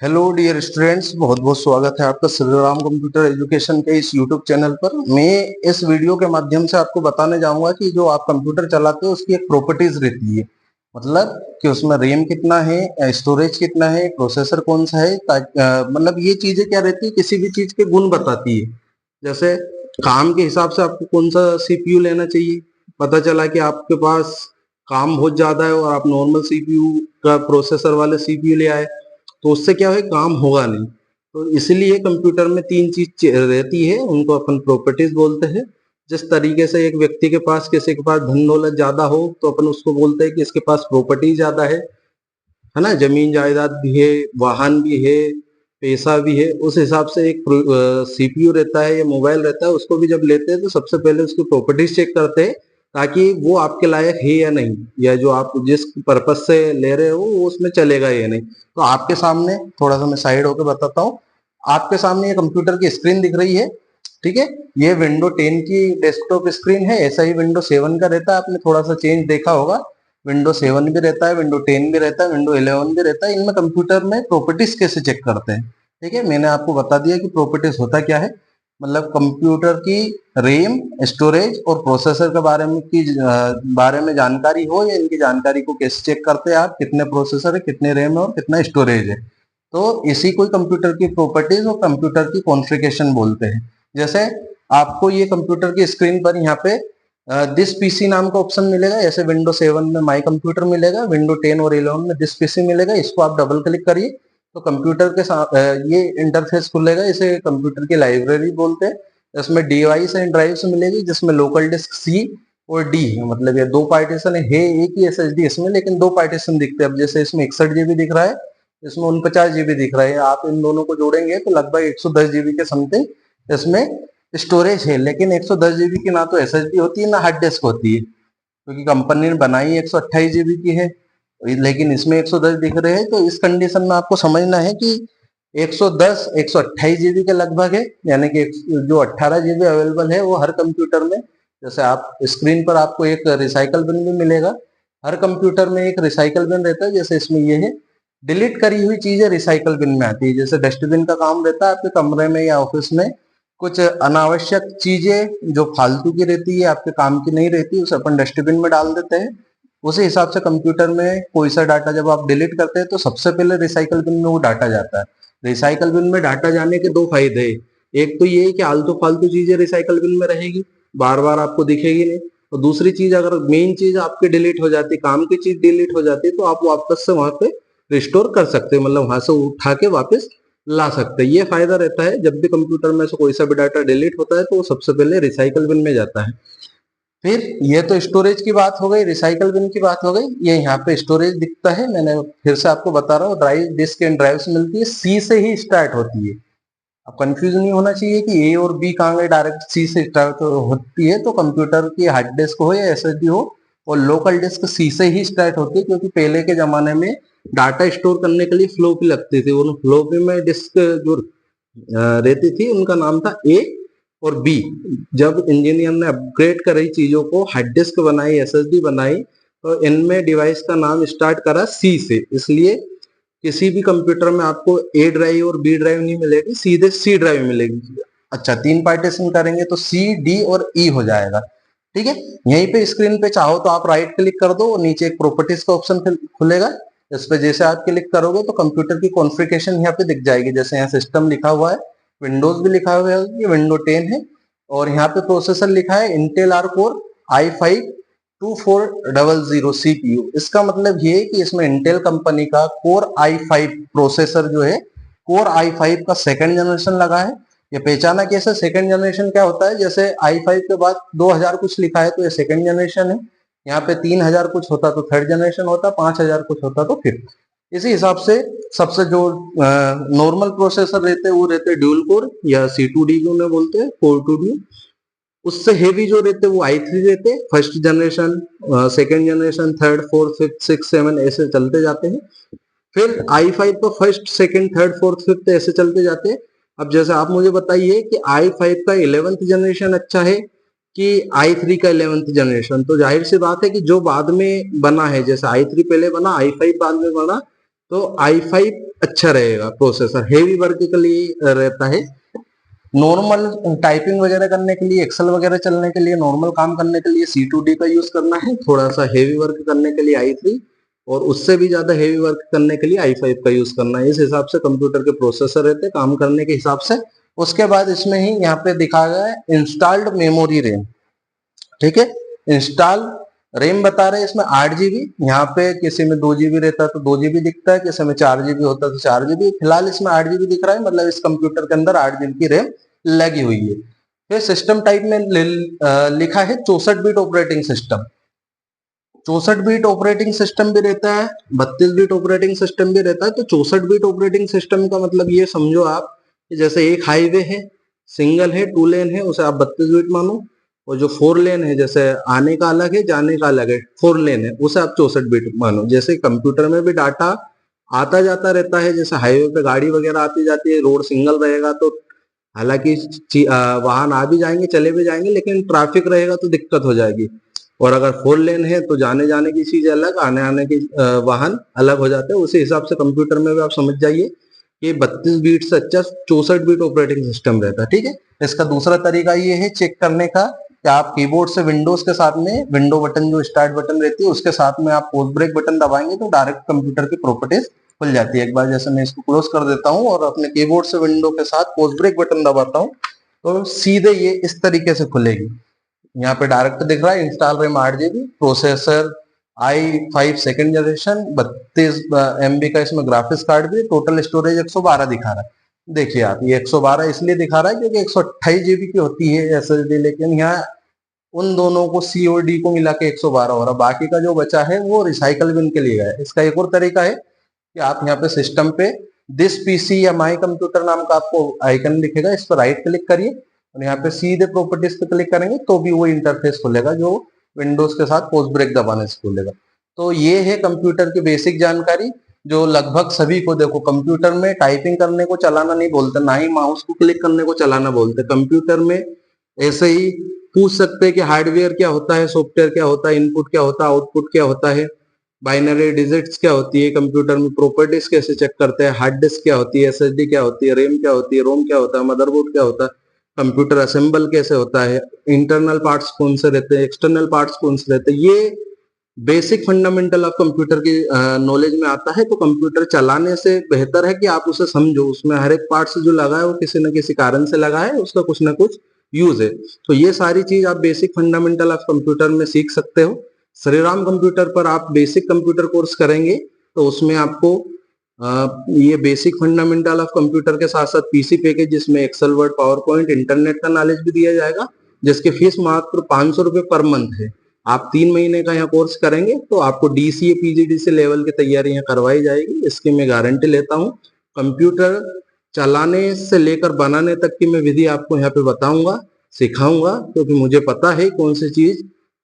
Hello dear students, बहुत बहुत स्वागत है आपका श्री राम कंप्यूटर एजुकेशन के इस यूट्यूब चैनल पर। मैं इस वीडियो के माध्यम से आपको बताने जाऊंगा कि जो आप कंप्यूटर चलाते हो उसकी एक प्रॉपर्टीज रहती है। मतलब कि उसमें रैम कितना है, स्टोरेज कितना है, प्रोसेसर कौन सा है, मतलब ये चीजें क्या रहती है, किसी भी चीज के गुण बताती है। जैसे काम के हिसाब से आपको कौन सा सीपीयू लेना चाहिए। पता चला कि आपके पास काम बहुत ज्यादा है और आप नॉर्मल सीपीयू का प्रोसेसर वाले सीपीयू ले आए तो उससे क्या है, काम होगा नहीं। तो इसलिए कंप्यूटर में तीन चीज रहती है, उनको अपन प्रॉपर्टीज बोलते हैं। जिस तरीके से एक व्यक्ति के पास, किसी के पास धन दौलत ज्यादा हो तो अपन उसको बोलते हैं कि इसके पास प्रॉपर्टी ज्यादा है ना। जमीन जायदाद भी है, वाहन भी है, पैसा भी है। उस हिसाब से एक सीपीयू रहता है या मोबाइल रहता है, उसको भी जब लेते हैं तो सबसे पहले उसकी प्रॉपर्टीज चेक करते हैं ताकि वो आपके लायक है या नहीं, या जो आप जिस पर्पज से ले रहे हो वो उसमें चलेगा या नहीं। तो आपके सामने थोड़ा सा मैं साइड होकर बताता हूँ। आपके सामने ये कंप्यूटर की स्क्रीन दिख रही है, ठीक है। ये विंडो 10 की डेस्कटॉप स्क्रीन है। ऐसा ही विंडो 7 का रहता है, आपने थोड़ा सा चेंज देखा होगा। विंडो 7 भी रहता है, विंडो 10 भी रहता है, विंडो 11 भी रहता है। इनमें कंप्यूटर में प्रॉपर्टीज कैसे चेक करते हैं, ठीक है। मैंने आपको बता दिया कि प्रॉपर्टीज होता क्या है। मतलब कंप्यूटर की रैम, स्टोरेज और प्रोसेसर के बारे में जानकारी हो, या इनकी जानकारी को कैसे चेक करते हैं आप, कितने प्रोसेसर है, कितने रैम है और कितना स्टोरेज है। तो इसी को कंप्यूटर की प्रॉपर्टीज और कंप्यूटर की कॉन्फ़िगरेशन बोलते हैं। जैसे आपको ये कंप्यूटर की स्क्रीन पर यहाँ पे दिस पीसी नाम का ऑप्शन मिलेगा। जैसे विंडो 7 में माई कंप्यूटर मिलेगा, विंडो 10 और 11 में दिस पीसी मिलेगा। इसको आप डबल क्लिक करिए तो कंप्यूटर के साथ ये इंटरफेस खुलेगा। इसे कंप्यूटर की लाइब्रेरी बोलते हैं। इसमें डिवाइस एंड ड्राइव्स मिलेगी, जिसमें लोकल डिस्क सी और डी है। मतलब ये दो पार्टीशन है एक ही एसएसडी इसमें, लेकिन दो पार्टीशन दिखते हैं। अब जैसे इसमें 61 जीबी दिख रहा है, इसमें 49 जीबी दिख रहा है। आप इन दोनों को जोड़ेंगे तो लगभग 110 जीबी के समथिंग इसमें स्टोरेज है। लेकिन 110 जीबी की ना तो एसएसडी होती है ना हार्ड डिस्क होती है, क्योंकि कंपनी ने बनाई 128 जीबी की है, लेकिन इसमें 110 दिख रहे हैं। तो इस कंडीशन में आपको समझना है कि 110 128 जीबी के लगभग है। यानी कि जो 18 जीबी अवेलेबल है वो हर कंप्यूटर में, जैसे आप स्क्रीन पर आपको एक रिसाइकल बिन भी मिलेगा। हर कंप्यूटर में एक रिसाइकल बिन रहता है। जैसे इसमें ये है, डिलीट करी हुई चीजें रिसाइकल बिन में आती है। जैसे डस्टबिन का काम रहता है आपके कमरे में या ऑफिस में, कुछ अनावश्यक चीजें जो फालतू की रहती है, आपके काम की नहीं रहती, उसे अपन डस्टबिन में डाल देते हैं। उसी हिसाब से कंप्यूटर में कोई सा डाटा जब आप डिलीट करते हैं तो सबसे पहले रिसाइकल बिन में वो डाटा जाता है। रिसाइकल बिन में डाटा जाने के दो फायदे हैं। एक तो ये है कि आलतू फालतू चीजें रिसाइकल बिन में रहेगी, बार बार आपको दिखेगी नहीं। और दूसरी चीज, अगर मेन चीज आपकी डिलीट हो जाती, काम की चीज डिलीट हो जाती है, तो आप वापस से वहां पे रिस्टोर कर सकते हैं। मतलब वहां से उठा के वापस ला सकते हैं। ये फायदा रहता है जब भी कंप्यूटर में से कोई सा भी डाटा डिलीट होता है तो वो सबसे पहले रिसाइकल बिन में जाता है। फिर ये तो स्टोरेज की बात हो गई, रिसाइकल बिन की बात हो गई। ये यहाँ पे स्टोरेज दिखता है, मैंने फिर से आपको बता रहा हूँ। ड्राइव, डिस्क एंड ड्राइव्स मिलती है, सी से ही स्टार्ट होती है। अब कंफ्यूज नहीं होना चाहिए कि ए और बी कहाँ गए, डायरेक्ट सी से स्टार्ट होती है। तो कंप्यूटर की हार्ड डिस्क हो या एसएसडी हो, और लोकल डिस्क सी से ही स्टार्ट होती है, क्योंकि पहले के जमाने में डाटा स्टोर करने के लिए फ्लोपी लगती थी। उन फ्लोपी में डिस्क जो रहती थी उनका नाम था ए और बी। जब इंजीनियर ने अपग्रेड करी चीजों को, हार्ड डिस्क बनाई, एसएसडी बनाई, तो इनमें डिवाइस का नाम स्टार्ट करा सी से। इसलिए किसी भी कंप्यूटर में आपको ए ड्राइव और बी ड्राइव नहीं मिलेगी, सीधे सी ड्राइव मिलेगी। अच्छा, तीन पार्टीशन करेंगे तो सी, डी और ई हो जाएगा, ठीक है। यहीं पे स्क्रीन पे चाहो तो आप राइट क्लिक कर दो और नीचे एक प्रॉपर्टीज का ऑप्शन खुलेगा। इस पे जैसे आप क्लिक करोगे तो कंप्यूटर की कॉन्फ़िगरेशन यहाँ पे दिख जाएगी। जैसे यहाँ सिस्टम लिखा हुआ है, विंडोज भी लिखा हुआ है, ये विंडो 10 है। और यहाँ पे प्रोसेसर लिखा है Intel are core i5 2400 CPU. इसका मतलब ये है कि इसमें इंटेल कंपनी का कोर i5 प्रोसेसर जो है, कोर i5 का सेकंड जनरेशन लगा है। ये पहचाना कैसे सेकंड जनरेशन क्या होता है, जैसे i5 के बाद 2000 कुछ लिखा है तो ये सेकंड जनरेशन है। यहाँ पे 3000 कुछ होता तो थर्ड जनरेशन होता, 5000 कुछ होता तो फिफ्थ। इसी हिसाब से सबसे जो नॉर्मल प्रोसेसर रहते हैं वो रहते हैं ड्यूल कोर या C2D उन्हें बोलते हैं, 4 2 उससे हेवी जो रहते हैं वो i3 रहते हैं। First generation, second generation, third, fourth, fifth, six, seven ऐसे चलते जाते हैं। फिर i5 का first, second, third, fourth, fifth ऐसे चलते जाते हैं। अब जैसे आप मुझे बताइए कि i5 का 11th जनरेशन अच्छा है कि i3 का 11th जनरेशन। तो जाहिर सी बात है कि जो बाद में बना है, जैसे i3 पहले बना, i5 बाद में बना, तो i5 अच्छा रहेगा प्रोसेसर, हेवी वर्क के लिए रहता है। नॉर्मल टाइपिंग वगैरह करने के लिए, एक्सेल वगैरह चलने के लिए, नॉर्मल काम करने के लिए C2D का यूज करना है। थोड़ा सा हेवी वर्क करने के लिए i3, और उससे भी ज्यादा हेवी वर्क करने के लिए i5 का यूज करना है। इस हिसाब से कंप्यूटर के प्रोसेसर रहते हैं काम करने के हिसाब से। उसके बाद इसमें ही यहाँ पे दिखा गया है इंस्टॉल्ड मेमोरी रैम, ठीक है। इंस्टॉल रैम बता रहे हैं इसमें 8 GB, यहाँ पे किसी में 2 GB रहता है तो 2 GB दिखता है, किसी में 4 GB होता है तो 4 GB। फिलहाल इसमें 8 GB दिख रहा है, मतलब इस कंप्यूटर के अंदर 8 GB की रैम लगी हुई है। फिर सिस्टम टाइप में लिखा है 64 bit operating system. 64 bit operating system भी रहता है, 32 बिट ऑपरेटिंग सिस्टम भी रहता है। तो 64 बिट ऑपरेटिंग सिस्टम का मतलब ये समझो आप कि जैसे एक हाईवे है, सिंगल है, 2 लेन है, उसे आप 32 बिट मानो। और जो 4 लेन है, जैसे आने का अलग है जाने का अलग है, 4 लेन है, उसे आप 64 बिट मानो। जैसे कंप्यूटर में भी डाटा आता जाता रहता है, जैसे हाईवे पे गाड़ी वगैरह आती जाती है, रोड सिंगल रहेगा तो हालांकि वाहन आ भी जाएंगे चले भी जाएंगे, लेकिन ट्रैफिक रहेगा तो दिक्कत हो जाएगी। और अगर 4 लेन है तो जाने जाने की चीज अलग, आने आने की वाहन अलग हो जाते हैं। उसी हिसाब से कंप्यूटर में भी आप समझ जाइए कि 32 बीट से अच्छा 64 बीट ऑपरेटिंग सिस्टम रहता है, ठीक है। इसका दूसरा तरीका ये है चेक करने का कि आप कीबोर्ड से विंडोज के साथ में विंडो बटन जो स्टार्ट बटन रहती है उसके साथ में आप पॉज ब्रेक बटन दबाएंगे तो डायरेक्ट कंप्यूटर की प्रॉपर्टीज खुल जाती है। एक बार जैसे मैं इसको क्लोज कर देता हूँ और अपने कीबोर्ड से विंडो के साथ पॉज ब्रेक बटन दबाता हूँ तो सीधे ये इस तरीके से खुलेगी। यहाँ पे डायरेक्ट दिख रहा है install RAM 8 GB, processor i5 second generation, 32 MB का इसमें ग्राफिक्स कार्ड भी, टोटल स्टोरेज 112 दिखा रहा है। देखिए आप, ये 112 इसलिए दिखा रहा है क्योंकि 128 GB की होती है SSD, लेकिन यहाँ उन दोनों को C और D को मिला के 112 हो रहा। बाकी का जो बचा है वो रिसाइकल बिन के लिए है। इसका एक और तरीका है कि आप यहाँ पे सिस्टम पे दिस पीसी या माई कंप्यूटर नाम का आपको आइकन दिखेगा, इस पर राइट क्लिक करिए और यहाँ पे सीधे प्रॉपर्टीज पे क्लिक करेंगे तो भी वो इंटरफेस खुलेगा जो विंडोज के साथ पोस्ट ब्रेक दबाने से खुलेगा। तो ये है कंप्यूटर की बेसिक जानकारी जो लगभग सभी को, देखो कंप्यूटर में टाइपिंग करने को चलाना नहीं बोलते, ना ही माउस को क्लिक करने को चलाना बोलते। कंप्यूटर में ऐसे ही पूछ सकते हैं कि हार्डवेयर क्या होता है, सॉफ्टवेयर क्या होता है, इनपुट क्या होता है, आउटपुट क्या होता है, बाइनरी डिजिट्स क्या होती है, कंप्यूटर में प्रॉपर्टीज कैसे चेक करते हैं, हार्ड डिस्क क्या होती है, एसएसडी क्या होती है, रैम क्या होती है, रोम क्या होता है, मदरबोर्ड क्या होता है, कंप्यूटर असेंबल कैसे होता है, इंटरनल पार्ट्स कौन से रहते हैं, एक्सटर्नल पार्ट्स कौन से रहते हैं, ये बेसिक फंडामेंटल ऑफ कंप्यूटर की नॉलेज में आता है। तो कंप्यूटर चलाने से बेहतर है कि आप उसे समझो, उसमें हर एक पार्ट जो लगा है वो किसी न किसी कारण से लगा है, उसका कुछ ना कुछ यूज है। तो ये सारी चीज आप बेसिक फंडामेंटल ऑफ कंप्यूटर में सीख सकते हो। श्रीराम कंप्यूटर पर आप बेसिक कंप्यूटर कोर्स करेंगे तो उसमें आपको ये बेसिक फंडामेंटल ऑफ कंप्यूटर के साथ साथ पीसी पैकेज जिसमें Excel, Word, PowerPoint, internet का नॉलेज भी दिया जाएगा, जिसकी फीस मात्र 500 रुपए पर मंथ है। आप 3 महीने का यहाँ कोर्स करेंगे तो आपको डीसीए पीजीडीसी लेवल की तैयारी यहाँ करवाई जाएगी। इसकी मैं गारंटी लेता हूँ। कंप्यूटर चलाने से लेकर बनाने तक की मैं विधि आपको यहाँ पे बताऊंगा, सिखाऊंगा, क्योंकि मुझे पता है कौन सी चीज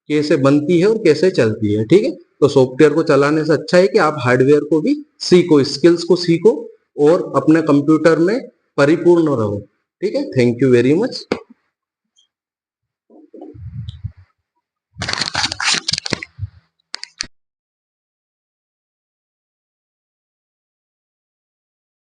कैसे बनती है और कैसे चलती है, ठीक है। तो सॉफ्टवेयर को चलाने से अच्छा है कि आप हार्डवेयर को भी सीखो, स्किल्स को सीखो और अपने कंप्यूटर में परिपूर्ण रहो, ठीक है। Thank you very much.